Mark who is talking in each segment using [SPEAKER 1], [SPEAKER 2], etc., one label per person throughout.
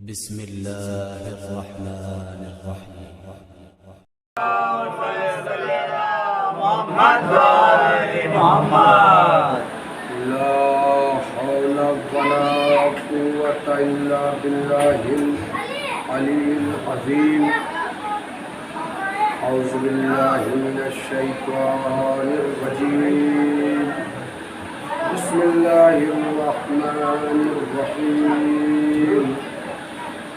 [SPEAKER 1] بسم الله الرحمن الرحيم.
[SPEAKER 2] محمد محمد
[SPEAKER 3] لا حول ولا قوة إلا بالله العلي العظيم. أعوذ بالله من الشيطان الرجيم. بسم الله الرحمن الرحيم.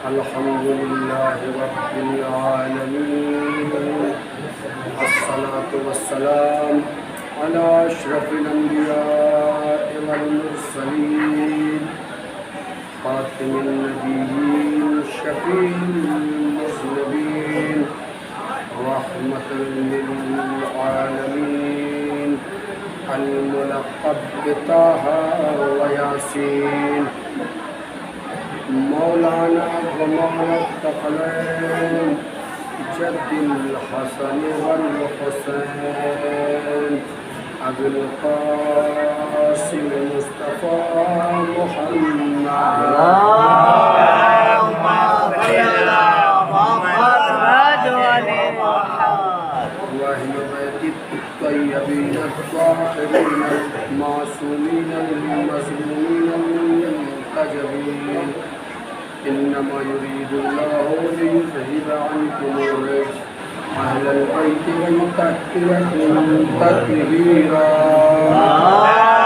[SPEAKER 3] الحمد لله رب العالمين. الصلاة والسلام على أشرف الأنبياء والمرسلين خاتم النبيين شفيع المذنبين رحمة للعالمين الملقب بطه وياسين مولانا ومولا الثقلين جد الحسن والحسين أبي القاسم مصطفى محمد
[SPEAKER 2] اللهم صل على محمد وآل محمد
[SPEAKER 3] وأهل بيت الطيبين الطاهرين المعصومين المظلومين المنتجبين. إنما يريد الله ليذهب عنكم الرجس أهل البيت ويطهركم تطهيرا.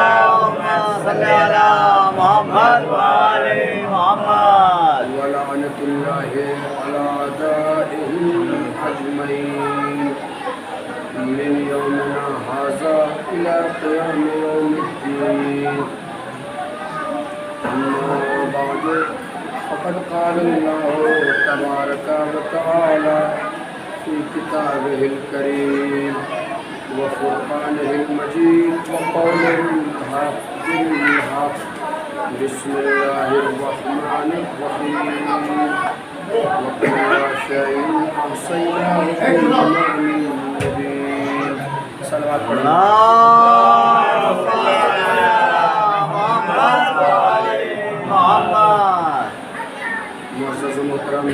[SPEAKER 2] اللهم صل على محمد وآل محمد
[SPEAKER 3] ولعنة الله على أعدائهم أجمعين من يومنا هذا إلى قيام يوم الدين. أما بعد فقد قال الله تبارك وتعالى في كتابه الكريم وفرقانه المجيد وقوله الحق بالحق. بسم الله الرحمن الرحيم. وكل شيء أحصيناه في إمام مبين. صلوات پڑھیں.
[SPEAKER 2] اللهم صل على محمد وآل محمد.
[SPEAKER 3] معزز و محترم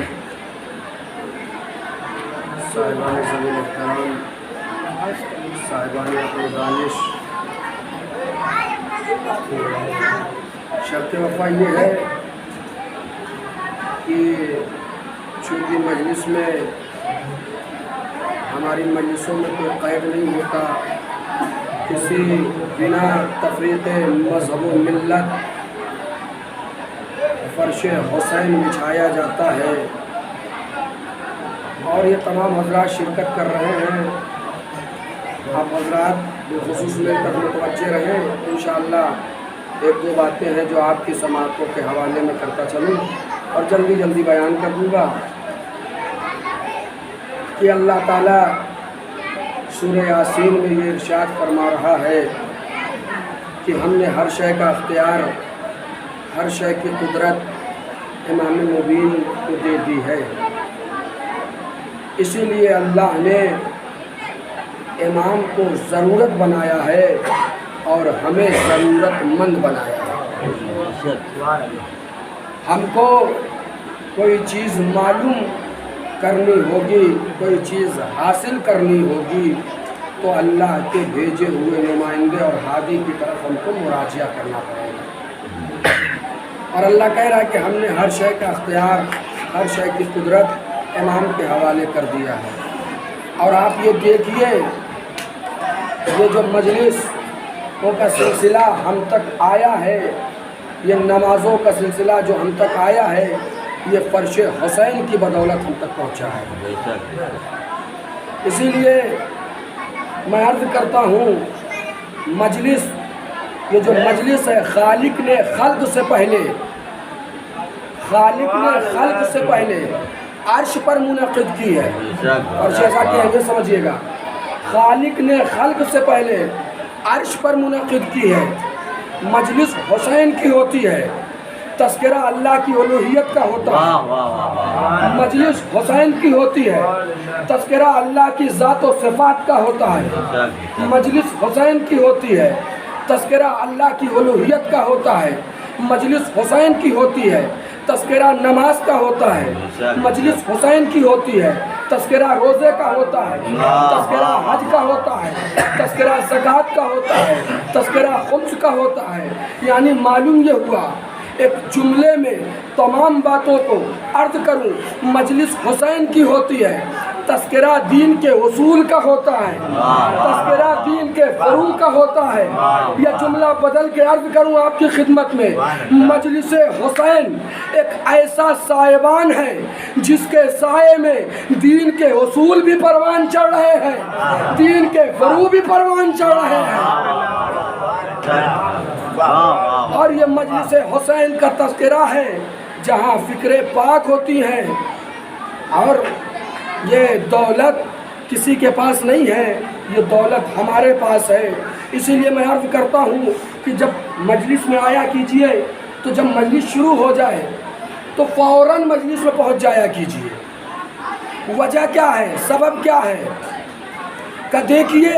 [SPEAKER 3] صاحبان ذوی الاحترام، صاحبان عقل و دانش، شرط وفا یہ ہے کہ چونکہ مجلس میں ہماری مجلسوں میں کوئی قید نہیں ہوتا، کسی بنا تفریق مذہب و ملت فرش حسین بچھایا جاتا ہے اور یہ تمام حضرات شرکت کر رہے ہیں. آپ حضرات بالخصوص مل کر متوجہ رہیں. انشاءاللہ ایک دو باتیں ہیں جو آپ کی سماعتوں کے حوالے میں کرتا چلوں اور جلدی جلدی بیان کر دوں گا کہ اللہ تعالیٰ سورہ یاسین میں یہ ارشاد فرما رہا ہے کہ ہم نے ہر شے کا اختیار، ہر شے کی قدرت امام مبین کو دے دی ہے. اسی لیے اللہ نے امام کو ضرورت بنایا ہے اور ہمیں ضرورت مند بنایا ہے. ہم کو کوئی چیز معلوم کرنی ہوگی، کوئی چیز حاصل کرنی ہوگی تو اللہ کے بھیجے ہوئے نمائندے اور ہادی کی طرف ہم کو مراجعہ کرنا پڑے گا. اور اللہ کہہ رہا ہے کہ ہم نے ہر شے کا اختیار، ہر شے کی قدرت امام کے حوالے کر دیا ہے. اور آپ یہ دیکھیے یہ جو مجلسوں کا سلسلہ ہم تک آیا ہے، یہ نمازوں کا سلسلہ جو ہم تک آیا ہے، یہ فرش حسین کی بدولت ہم تک پہنچا ہے. اسی لیے میں عرض کرتا ہوں مجلس، یہ جو مجلس ہے خالق نے خلق سے پہلے عرش پر منعقد کی ہے. اور جیسا کہ یہ سمجھیے گا خالق نے خلق سے پہلے عرش پر منعقد کی ہے. مجلس حسین کی ہوتی ہے، تذکرہ اللہ کی الوہیت کا ہوتا ہے. مجلس حسین کی ہوتی ہے، تذکرہ اللہ کی ذات و صفات کا ہوتا ہے. مجلس حسین کی ہوتی ہے، تذکرہ اللہ کی الوہیت کا ہوتا ہے. مجلس حسین کی ہوتی ہے، تذکرہ نماز کا ہوتا ہے، مجلس حسین کی ہوتی ہے، تذکرہ روزے کا ہوتا ہے، تذکرہ حج کا ہوتا ہے، تذکرہ زکوٰۃ کا ہوتا ہے، تذکرہ خمس کا ہوتا ہے۔ یعنی معلوم یہ ہوا ایک جملے میں تمام باتوں کو عرض کروں، مجلس حسین کی ہوتی ہے، تذکرہ دین کے اصول کا ہوتا ہے، تذکرہ دین کے فروع کا ہوتا ہے۔ یہ جملہ بدل کے عرض کروں آپ کی خدمت میں، مجلس حسین ایک ایسا سائبان ہے جس کے سائے میں دین کے اصول بھی پروان چڑھ رہے ہیں، دین کے فروع بھی پروان چڑھ رہے ہیں۔ اور یہ مجلس حسین کا تذکرہ ہے جہاں فکریں پاک ہوتی ہیں، اور یہ دولت کسی کے پاس نہیں ہے، یہ دولت ہمارے پاس ہے۔ اسی لیے میں عرض کرتا ہوں کہ جب مجلس میں آیا کیجئے تو جب مجلس شروع ہو جائے تو فوراً مجلس میں پہنچ جایا کیجئے۔ وجہ کیا ہے، سبب کیا ہے کہ دیکھیے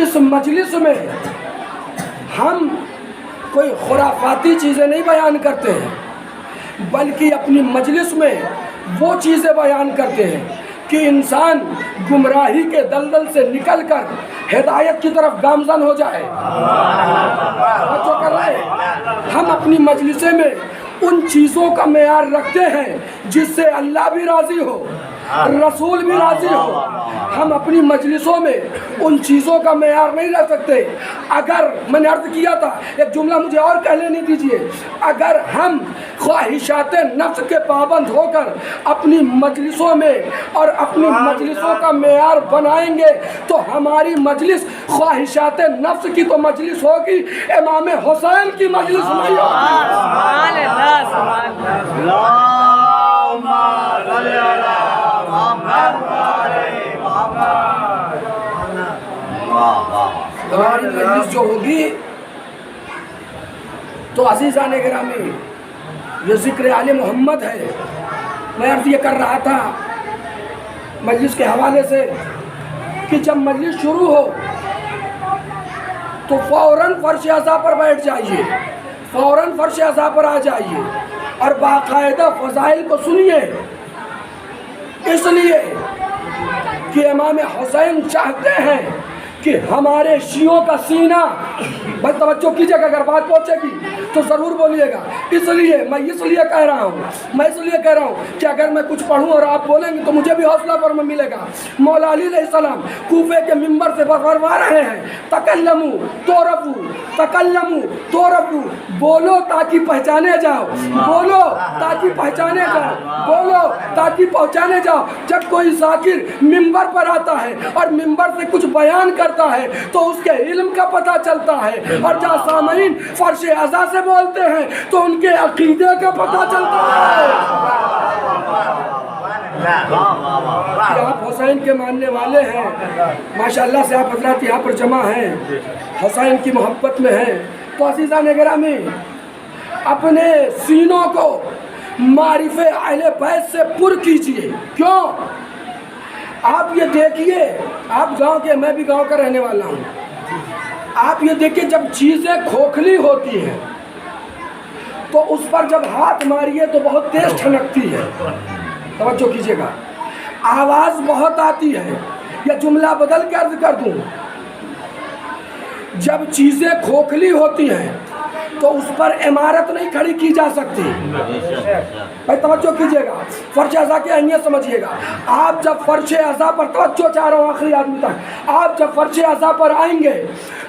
[SPEAKER 3] اس مجلس میں ہم کوئی خرافاتی چیزیں نہیں بیان کرتے ہیں، بلکہ اپنی مجلس میں وہ چیزیں بیان کرتے ہیں کہ انسان گمراہی کے دلدل سے نکل کر ہدایت کی طرف گامزن ہو جائے۔ ہم اپنی مجلسیں میں ان چیزوں کا معیار رکھتے ہیں جس سے اللہ بھی راضی ہو، رسول بھی راضی ہو۔ ہم اپنی مجلسوں میں ان چیزوں کا معیار نہیں رکھ سکتے۔ اگر میں نے عرض کیا تھا، ایک جملہ مجھے اور کہہ لینے دیجیے، اگر ہم خواہشات نفس کے پابند ہو کر اپنی مجلسوں میں اور اپنی مجلسوں کا معیار بنائیں گے تو ہماری مجلس خواہشات نفس کی تو مجلس ہوگی، امام حسین کی مجلس نہیں ہوگی۔ ہماری مجلس جو ہوگی تو عزیزان گرامی یہ ذکر آل محمد ہے۔ میں عرض یہ کر رہا تھا مجلس کے حوالے سے کہ جب مجلس شروع ہو تو فوراً فرش عزا پر بیٹھ جائیے، فوراً فرش عزا پر آ جائیے اور باقاعدہ فضائل کو سنیے، اس لیے کہ امام حسین چاہتے ہیں کہ ہمارے شیعوں کا سینہ، بس توجہ کیجیے کہ اگر بات پہنچے گی تو ضرور بولیے گا۔ اس لیے میں کہہ رہا ہوں کہ اگر میں کچھ پڑھوں اور آپ بولیں گے تو مجھے بھی حوصلہ پر ملے گا۔ مولا علی علیہ السلام کوفے کے ممبر سے فرما رہے ہیں، تکلمو تو رفو، بولو تاکہ پہچانے جاؤ، بولو تاکہ پہچانے جاؤ، بولو تاکہ پہچانے جاؤ۔ جب کوئی ذاکر ممبر پر آتا ہے اور ممبر سے کچھ بیان کرتا ہے تو اس کے علم کا پتہ چلتا ہے، اور جہاں سامعین فرش عزا سے بولتے ہیں تو ان کے عقیدے کا پتہ چلتا ہے۔ آپ حسین کے ماننے والے ہیں، ماشاءاللہ سے آپ حضرات یہاں پر جمع ہیں، حسین کی محبت میں ہیں، تو عزیزان گرامی اپنے سینوں کو معرف اہل بیت سے پر کیجئے۔ کیوں؟ آپ یہ دیکھیے، آپ گاؤں کے، میں بھی گاؤں کا رہنے والا ہوں، آپ یہ دیکھیے جب چیزیں کھوکھلی ہوتی ہیں تو اس پر جب ہاتھ ماریے تو بہت تیز ٹھنکتی ہے، توجہ کیجیے گا، آواز بہت آتی ہے۔ یہ جملہ بدل کے عرض کر دوں، جب چیزیں کھوکھلی ہوتی ہیں تو اس پر عمارت نہیں کھڑی کی جا سکتی۔ بھائی توجہ کیجیے گا، فرش عزا کی اہمیت سمجھیے گا۔ آپ جب فرش عزا پر، توجہ چاہ رہا ہوں آخری آدمی تک، آپ جب فرش عزا پر آئیں گے،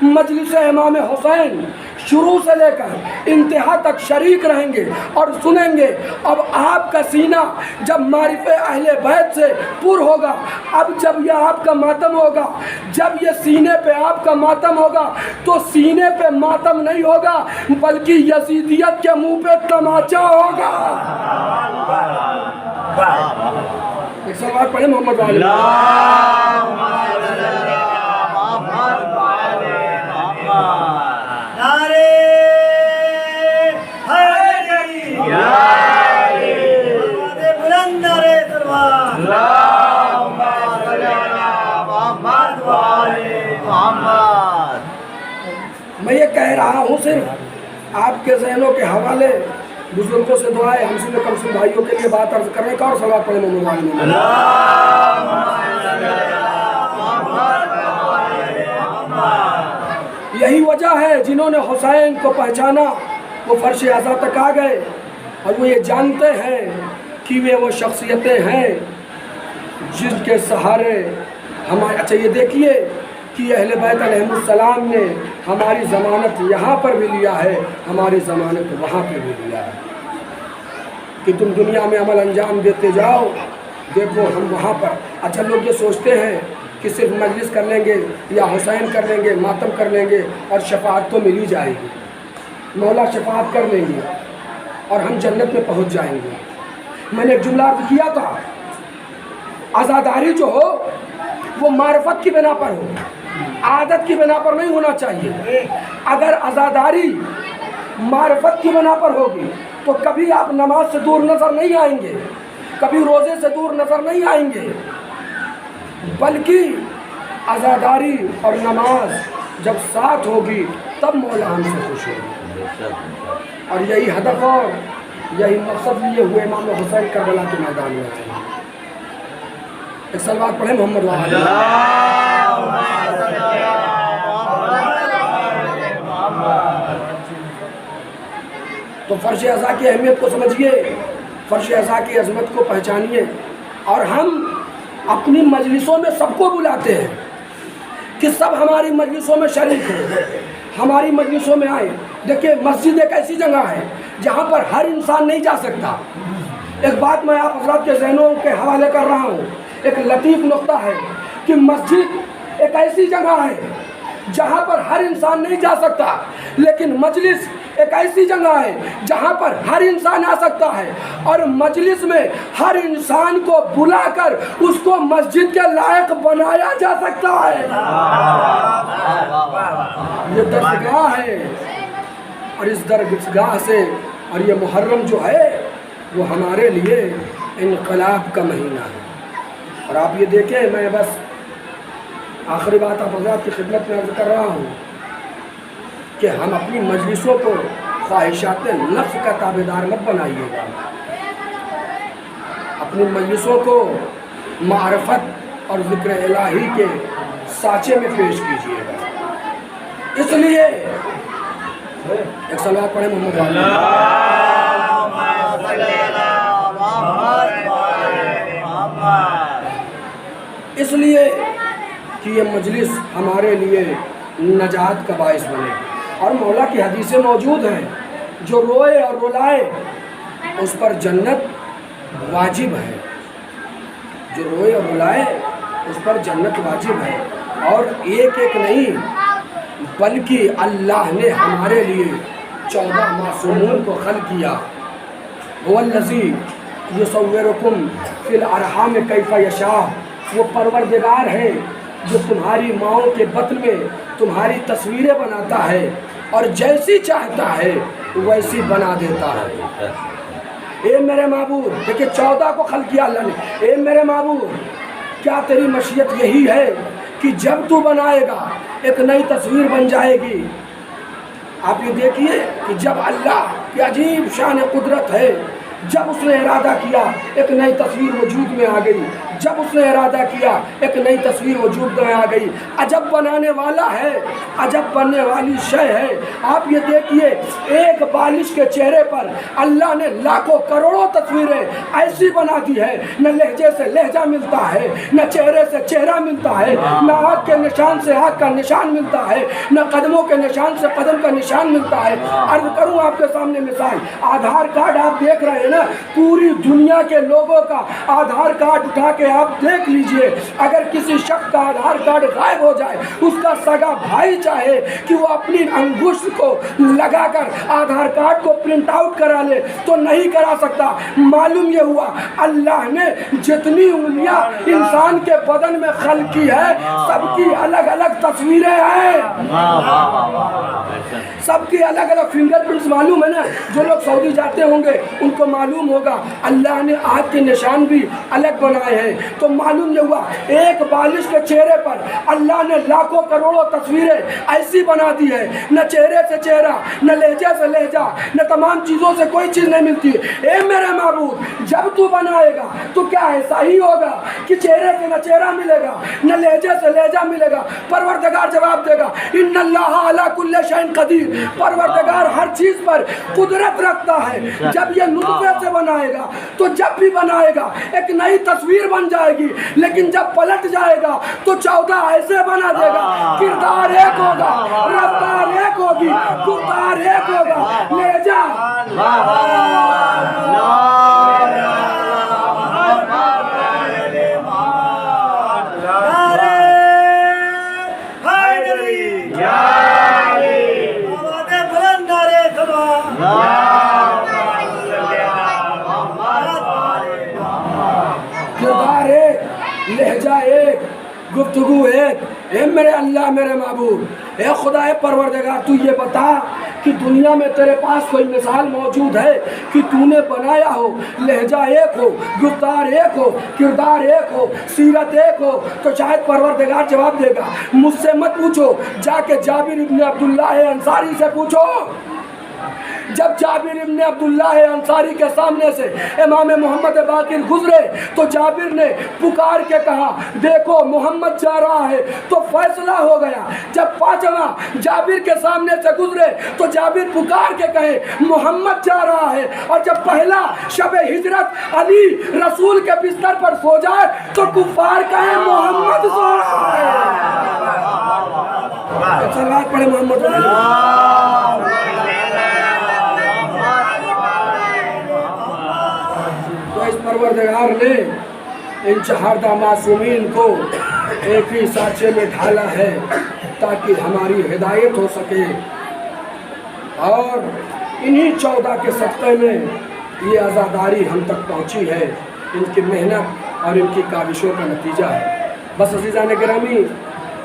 [SPEAKER 3] مجلس امام حسین شروع سے لے کر انتہا تک شریک رہیں گے اور سنیں گے۔ اب آپ کا سینہ جب معرف اہل بیت سے پر ہوگا، اب جب یہ آپ کا ماتم ہوگا، جب یہ سینے پہ آپ کا ماتم ہوگا تو سینے پہ ماتم نہیں ہوگا بلکہ یزیدیت کے منہ پہ تماچا ہوگا۔ ایک سوال پڑھیں محمد والی۔ میں یہ کہہ رہا ہوں صرف آپ کے ذہنوں کے حوالے بزرگوں سے دعائیں، ہم سے کمسن بھائیوں کے لیے بات عرض کرنے کا اور سوال پڑھیں محمد یہی وجہ ہے جنہوں نے حسین کو پہچانا وہ فرش اعلیٰ تک آ گئے اور وہ یہ جانتے ہیں کہ وہ شخصیتیں ہیں جن کے سہارے ہمارے اچھا یہ دیکھیے کہ اہل بیت علیہ السلام نے ہماری ضمانت یہاں پر بھی لیا ہے، ہماری ضمانت وہاں پہ بھی لیا ہے کہ تم دنیا میں عمل انجام دیتے جاؤ، دیکھو ہم وہاں پر۔ اچھا لوگ یہ سوچتے ہیں کہ صرف مجلس کر لیں گے یا حسین کر لیں گے، ماتم کر لیں گے اور شفاعت تو مل ہی جائے گی، مولا شفاعت کر لیں گے اور ہم جنت میں پہنچ جائیں گے۔ میں نے ایک جملہ عرض کیا تھا، عزاداری جو ہو وہ معرفت کی بنا پر ہو، عادت کی بنا پر نہیں ہونا چاہیے۔ اگر عزاداری معرفت کی بنا پر ہوگی تو کبھی آپ نماز سے دور نظر نہیں آئیں گے، کبھی روزے سے دور نظر نہیں آئیں گے، بلکہ عزاداری اور نماز جب ساتھ ہوگی تب مولا ہم سے خوش ہوگی۔ اور یہی ہدف اور یہی مقصد لیے ہوئے امام حسین کربلا کے میدان میں تھے۔ ایک صلوات پڑھیں محمد وعلی۔ تو فرش اعلیٰ کی اہمیت کو سمجھیے، فرش اعلیٰ کی عظمت کو پہچانیے، اور ہم اپنی مجلسوں میں سب کو بلاتے ہیں کہ سب ہماری مجلسوں میں شریک ہوں، ہماری مجلسوں میں آئیں۔ دیکھیں مسجد ایک ایسی جگہ ہے جہاں پر ہر انسان نہیں جا سکتا۔ ایک بات میں آپ حضرات کے ذہنوں کے حوالے کر رہا ہوں، ایک لطیف نقطہ ہے کہ مسجد ایک ایسی جگہ ہے جہاں پر ہر انسان نہیں جا سکتا، لیکن مجلس ایک ایسی جگہ ہے جہاں پر ہر انسان آ سکتا ہے، اور مجلس میں ہر انسان کو بلا کر اس کو مسجد کے لائق بنایا جا سکتا ہے۔ یہ درسگاہ ہے، اور اس درسگاہ سے اور یہ محرم جو ہے وہ ہمارے لیے انقلاب کا مہینہ ہے۔ اور آپ یہ دیکھیں، میں بس آخری بات آپ حضرات کی خدمت میں عرض کر رہا ہوں کہ ہم اپنی مجلسوں کو خواہشات نفس کا تابعدار مت بنائیے گا، اپنی مجلسوں کو معرفت اور ذکر الہی کے سانچے میں پیش کیجیے گا۔ اس لیے ایک صلوات پڑھیں محمد وعلی۔ اس لیے کہ یہ مجلس ہمارے لیے نجات کا باعث بنے، اور مولا کی حدیثیں موجود ہیں، جو روئے اور رلائے اس پر جنت واجب ہے، جو روئے اور رلائے اس پر جنت واجب ہے۔ اور ایک ایک نہیں بلکہ اللہ نے ہمارے لیے 14 معصومون کو خلق کیا۔ هو الذی یصورکم فی الارحام کیف یشاء، وہ پروردگار ہے جو تمہاری ماؤں کے بطن میں تمہاری تصویریں بناتا ہے اور جیسی چاہتا ہے ویسی بنا دیتا ہے۔ اے میرے معبود، دیکھیں 14 کو خلق کیا اللہ نے۔ اے میرے معبود، کیا تیری مشیت یہی ہے کہ جب تو بنائے گا ایک نئی تصویر بن جائے گی؟ آپ یہ دیکھیے کہ جب اللہ کی عجیب شان قدرت ہے، جب اس نے ارادہ کیا ایک نئی تصویر وجود میں آ گئی، جب اس نے ارادہ کیا ایک نئی تصویر وجود میں آ گئی۔ عجب بنانے والا ہے، عجب بننے والی شے ہے۔ آپ یہ دیکھیے ایک بالش کے چہرے پر اللہ نے لاکھوں کروڑوں تصویریں ایسی بنا دی ہے، نہ لہجے سے لہجہ ملتا ہے، نہ چہرے سے چہرہ ملتا ہے، نہ آنکھ کے نشان سے آنکھ کا نشان ملتا ہے، نہ قدموں کے نشان سے قدم کا نشان ملتا ہے۔ عرض کروں آپ کے سامنے مثال، آدھار کارڈ آپ دیکھ رہے ہیں نا، پوری دنیا کے لوگوں کا آدھار کارڈ اٹھا کے آپ دیکھ لیجئے، اگر کسی شخص کا آدھار کارڈ غائب ہو جائے، اس کا سگا بھائی چاہے کہ وہ اپنی انگشت کو لگا کر آدھار کارڈ کو پرنٹ آؤٹ کرا لے تو نہیں کرا سکتا۔ معلوم یہ ہوا اللہ نے جتنی انگلیاں انسان کے بدن میں خلق کی ہے سب کی الگ الگ تصویریں ہیں، سب کی الگ الگ فنگر پرنٹس معلوم ہے نا۔ جو لوگ سعودی جاتے ہوں گے ان کو معلوم ہوگا اللہ نے ہاتھ کے نشان بھی الگ بنائے ہیں، تو معلوم یہ ہوا ایک بالش کے چہرے پر اللہ نے لاکھوں کروڑوں تصویریں ایسی بنا دی ہے، نہ چہرے سے چہرہ، نہ لہجے سے لہجہ، نہ تمام چیزوں سے کوئی چیز نہیں ملتی۔ اے میرے معبود، جب تو بنائے گا تو کیا ایسا ہی ہوگا کہ چہرے سے نہ چہرہ ملے گا، نہ لہجے سے لہجہ ملے گا؟ پروردگار جواب دے گا ان اللہ علی کل شیء قدیر، پروردگار ہر چیز پر قدرت رکھتا ہے۔ جب یہ نطفے سے بنائے گا تو جب بھی بنائے گا ایک نئی تصویر بن جائے گی، لیکن جب پلٹ جائے گا تو 14 ایسے بنا دے گا، کردار ایک ہوگا، رفتار ایک ہوگی، گفتار ایک ہوگا، لہجہ کردار ایک، لہجہ ایک، گفتگو ایک۔ اے میرے اللہ میرے معبود، اے خدا پروردگار، تو یہ بتا کہ دنیا میں تیرے پاس کوئی مثال موجود ہے کہ تو نے بنایا ہو، لہجہ ایک ہو، گفتار ایک ہو، کردار ایک ہو، سیرت ایک ہو؟ تو شاید پروردگار جواب دے گا مجھ سے مت پوچھو، جا کے جابر ابن عبداللہ انصاری سے پوچھو۔ جب جابر ابن عبداللہ انصاری کے سامنے سے امام محمد باقر گزرے تو جابر نے پکار کے کہا دیکھو محمد جا رہا ہے، تو فیصلہ ہو گیا۔ جب پانچواں جابر کے سامنے سے گزرے تو جابر پکار کے کہے محمد جا رہا ہے، اور جب پہلا شب ہجرت علی رسول کے بستر پر سو جائے تو کفار کہے محمد سو رہا ہے۔ صلوات پڑھے محمد اس پروردگار نے ان چہاردہ معصومین کو ایک ہی سانچے میں ڈھالا ہے تاکہ ہماری ہدایت ہو سکے، اور انہی 14 کے صدقے میں یہ عزاداری ہم تک پہنچی ہے، ان کی محنت اور ان کی کاوشوں کا نتیجہ ہے۔ بس عزیزان گرامی،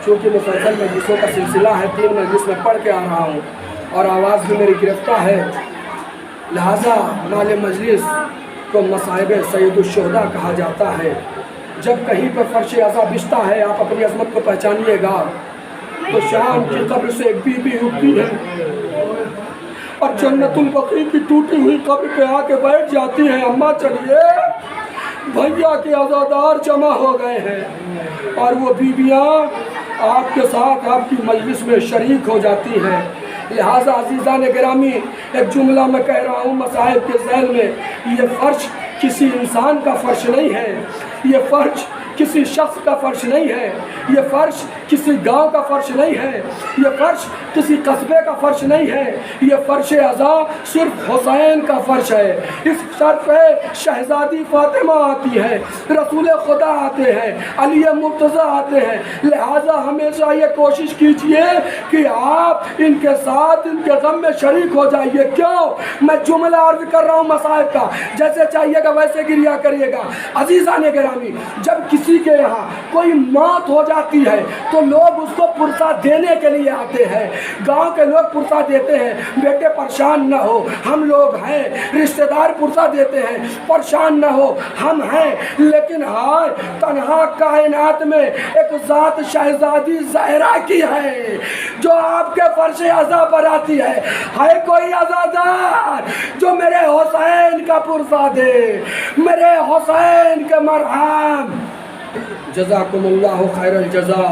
[SPEAKER 3] چونکہ مسلسل مجلسوں کا سلسلہ ہے، 3 مجلس میں پڑھ کے آ رہا ہوں اور آواز بھی میری گرفتہ ہے، لہٰذا مال مجلس کو مصائب سید الشہداء کہا جاتا ہے۔ جب کہیں پر فرش عزا بچتا ہے، آپ اپنی عظمت کو پہچانیے گا، تو شام کی قبر سے ایک بی بی اٹھتی ہے اور جنت البقیع کی ٹوٹی ہوئی قبر پہ آ کے بیٹھ جاتی ہیں، اماں چلیے بھیا کے عزادار جمع ہو گئے ہیں، اور وہ بیویاں آپ کے ساتھ آپ کی مجلس میں شریک ہو جاتی ہیں۔ لہٰذا عزیزان گرامی، ایک جملہ میں کہہ رہا ہوں مصائب کے ذیل میں، یہ فرش کسی انسان کا فرش نہیں ہے، یہ فرش کسی شخص کا فرش نہیں ہے، یہ فرش کسی گاؤں کا فرش نہیں ہے، یہ فرش کسی قصبے کا فرش نہیں ہے، یہ فرش عزا صرف حسین کا فرش ہے۔ اس شرف پہ شہزادی فاطمہ آتی ہے، رسول خدا آتے ہیں، علی مرتضیٰ آتے ہیں، لہٰذا ہمیشہ یہ کوشش کیجئے کہ آپ ان کے ساتھ ان کے غم میں شریک ہو جائیے۔ کیوں؟ میں جملہ عرض کر رہا ہوں مصائب کا، جیسے چاہیے گا ویسے گریا کریے گا۔ عزیزان گرامی، جب کسی کے یہاں کوئی موت ہو جاتی ہے تو لوگ اس کو پرسہ دینے کے لیے آتے ہیں، گاؤں کے لوگ پرسہ دیتے ہیں، بیٹے پریشان نہ ہو ہم لوگ ہیں، رشتہ دار پرسہ دیتے ہیں پریشان نہ ہو ہم ہیں، لیکن ہائے تنہا کائنات میں ایک ذات شہزادی زہرا کی ہے جو آپ کے فرش عزا پر آتی ہے۔ ہے کوئی عزادار جو میرے حسین کا پرسہ دے، میرے حسین کے مرحم؟ جزاکم اللہ خیر الجزا۔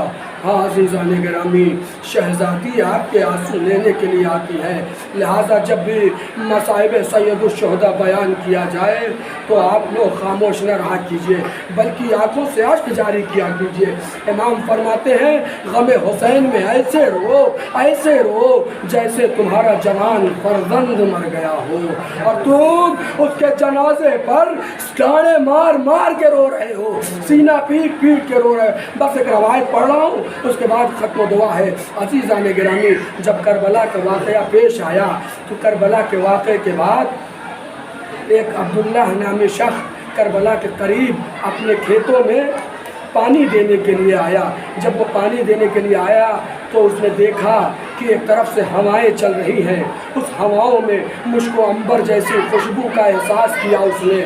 [SPEAKER 3] ہاں عزیزان گرامی، شہزادی آپ کے آنسو لینے کے لیے آتی ہے، لہٰذا جب بھی مصائب سید الشہداء بیان کیا جائے تو آپ لوگ خاموش نہ رہا کیجئے بلکہ آنکھوں سے اشک جاری کیا کیجئے۔ امام فرماتے ہیں غم حسین میں ایسے رو جیسے تمہارا جوان فرزند مر گیا ہو اور تم اس کے جنازے پر ڈانڈے مار مار کے رو رہے ہو، سینہ پیٹ پیٹ کے رو رہے ہو۔ بس ایک روایت پڑھ رہا ہوں، اس کے بعد ختم دعا ہے۔ عزیزان گرامی، جب کربلا کا واقعہ پیش آیا تو کربلا کے واقعے کے بعد ایک عبداللہ نامی شخص کربلا کے قریب اپنے کھیتوں میں پانی دینے کے لیے آیا۔ جب وہ پانی دینے کے لیے آیا تو اس نے دیکھا کہ ایک طرف سے ہوائیں چل رہی ہیں، اس ہواؤں میں مشک و عنبر جیسی خوشبو کا احساس کیا اس نے،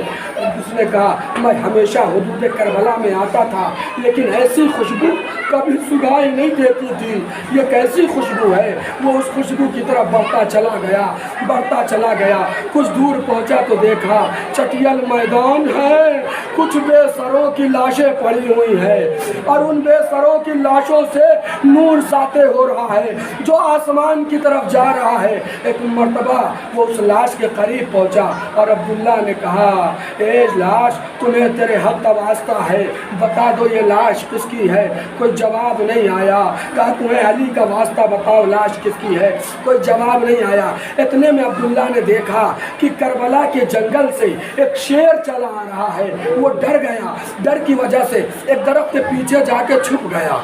[SPEAKER 3] اس نے کہا میں ہمیشہ حدود کربلا میں آتا تھا لیکن ایسی خوشبو کبھی سگائی نہیں دیتی تھی، یہ کیسی خوشبو ہے؟ وہ اس خوشبو کی طرف بڑھتا چلا گیا، کچھ دور پہنچا تو دیکھا چٹیل میدان ہے، کچھ بے سروں کی لاشیں پڑی ہوئی ہیں اور ان بے سروں کی لاشوں سے نور ساطع ہو رہا ہے جو آسمان کی طرف جا رہا ہے۔ ایک مرتبہ وہ اس لاش کے قریب پہنچا اور عبداللہ نے کہا اے لاش تمہیں تیرے حق کا واسطہ ہے بتا دو یہ لاش کس کی ہے؟ کوئی جواب نہیں آیا۔ کہا تمہیں علی کا واسطہ بتاؤ لاش کس کی ہے؟ کوئی جواب نہیں آیا۔ اتنے میں عبداللہ نے دیکھا کہ کربلا کے جنگل سے ایک شیر چلا آ رہا ہے، وہ ڈر گیا، ڈر کی وجہ سے ایک درخت کے پیچھے جا کے چھپ گیا۔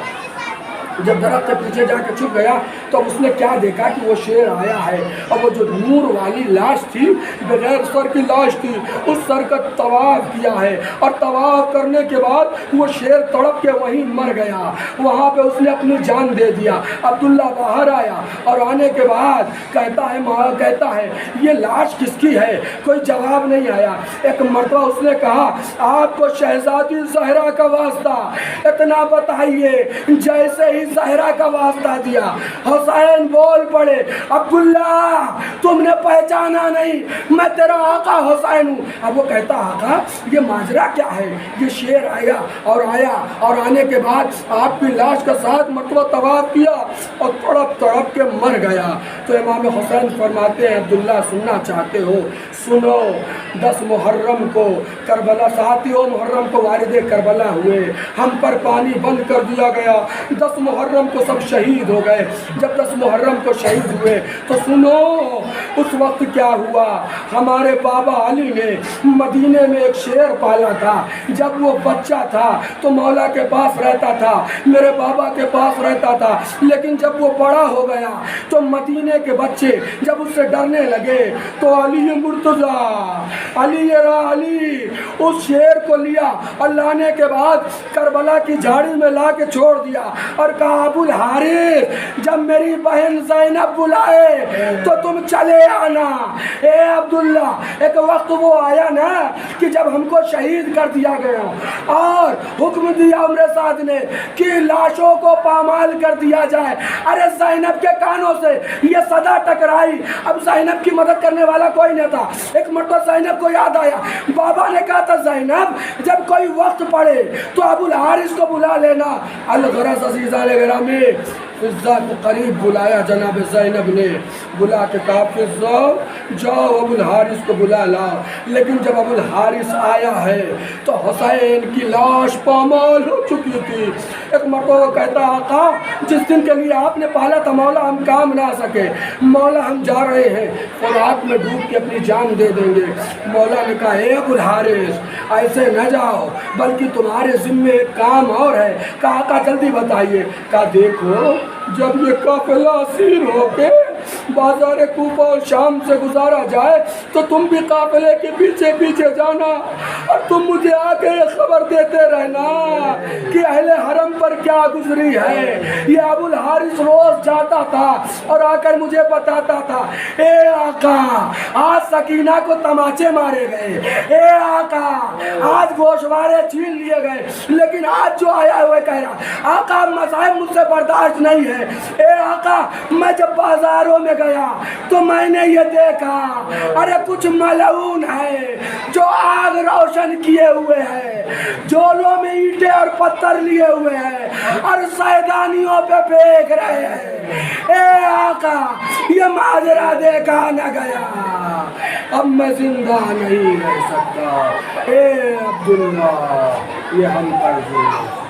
[SPEAKER 3] جب درخت کے پیچھے جا کے چھپ گیا تو اس نے کیا دیکھا کہ وہ شیر آیا ہے اور وہ جو نور والی لاش تھی بغیر سر کی لاش تھی، اس سر کا طواف کیا ہے اور طواف کرنے کے بعد وہ شیر تڑپ کے وہیں مر گیا، وہاں پہ اس نے اپنی جان دے دیا۔ عبداللہ باہر آیا اور آنے کے بعد کہتا ہے یہ لاش کس کی ہے؟ کوئی جواب نہیں آیا۔ ایک مرتبہ اس نے کہا آپ کو شہزادی زہرا کا واسطہ اتنا بتائیے، جیسے ہی زہرا کا واسطہ دیا حسین بول پڑے عبداللہ تم نے پہچانا نہیں، میں تیرا آقا حسین ہوں۔ اب وہ کہتا آقا یہ ماجرا کیا ہے؟ یہ شیر آیا اور آنے کے بعد آپ کی لاش کا 7 مرتبہ طواف کیا اور تڑپ کے مر گیا۔ تو امام حسین فرماتے ہیں عبداللہ سننا چاہتے ہو سنو، 10 محرم کو کربلا 7 محرم کو والد کربلا ہوئے، ہم پر پانی بند کر دیا گیا، 10 محرم کو سب شہید ہو گئے۔ جب 10 محرم کو شہید ہوئے تو سنو اس وقت کیا ہوا، ہمارے بابا علی نے مدینے میں ایک شیر پالا تھا، جب وہ بچہ تھا تو مولا کے پاس رہتا تھا، میرے بابا کے پاس رہتا تھا، لیکن جب وہ بڑا ہو گیا تو مدینے کے بچے جب اس سے ڈرنے لگے تو علی مرتضیٰ علی اس شیر کو لیا اور لانے کے بعد کربلا کی جھاڑی میں لا کے چھوڑ دیا اور کہا ابو الحارث جب میری بہن زینب بلائے تو تم چلے آنا۔ اے عبداللہ ایک وقت وہ آیا نا کہ جب ہم کو شہید کر دیا گیا اور حکم دیا عمر سعد نے کہ لاشوں کو پامال کر دیا جائے، ارے زینب کے کانوں سے یہ صدا ٹکرائی، اب زینب کی مدد کرنے والا کوئی نہیں تھا۔ ایک مرتبہ زینب کو یاد آیا، بابا نے کہا تھا زینب جب کوئی وقت پڑے تو ابو الحارث کو بلا لینا۔ الغرض عزیزان گرامی فضہ کو قریب بلایا، جناب زینب نے بلا کے کہا فضہ جاؤ ابو الحارث کو بلا لاؤ۔ لیکن جب ابو الحارث آیا ہے تو حسین کی لاش پامال ہو چکی تھی۔ ایک مرتبہ وہ کہتا آقا جس دن کے لیے آپ نے پالا تھا مولا ہم کام نہ سکے، مولا ہم جا رہے ہیں فرات میں ڈوب کے اپنی جان دے دیں گے۔ مولا نے کہا اے ابو الحارث ایسے نہ جاؤ بلکہ تمہارے ذمے ایک کام اور ہے۔ کہا آقا جلدی بتائیے۔ کہا دیکھو جب یہ قافلہ اسیر ہو کے بازار کوفہ اور شام سے گزارا جائے تو تم بھی قافلے کے پیچھے پیچھے جانا اور تم مجھے آ کے یہ خبر دیتے رہنا کہ اہل حرم پر کیا گزری ہے۔ یہ ابو الحارث روز جاتا تھا اور آ کر مجھے بتاتا تھا اے آقا آج سکینہ کو تماچے مارے گئے، اے آقا آج گوشوارے چھین لیے گئے، لیکن آج جو آیا ہوئے کہہ رہا آقا مصائب مجھ سے برداشت نہیں ہے۔ اے آقا میں جب بازاروں میں گیا تو میں نے یہ دیکھا ارے کچھ ملعون ہے جو آگ روشن کیے ہوئے ہیں، جولوں میں اینٹیں اور پتھر لیے ہوئے ہیں اور سیدانیوں پہ پھینک رہے ہیں۔ اے آقا یہ ماجرا دیکھا نہ گیا، اب میں زندہ نہیں رہ سکتا۔ اے عبداللہ یہ ہم پر ظلم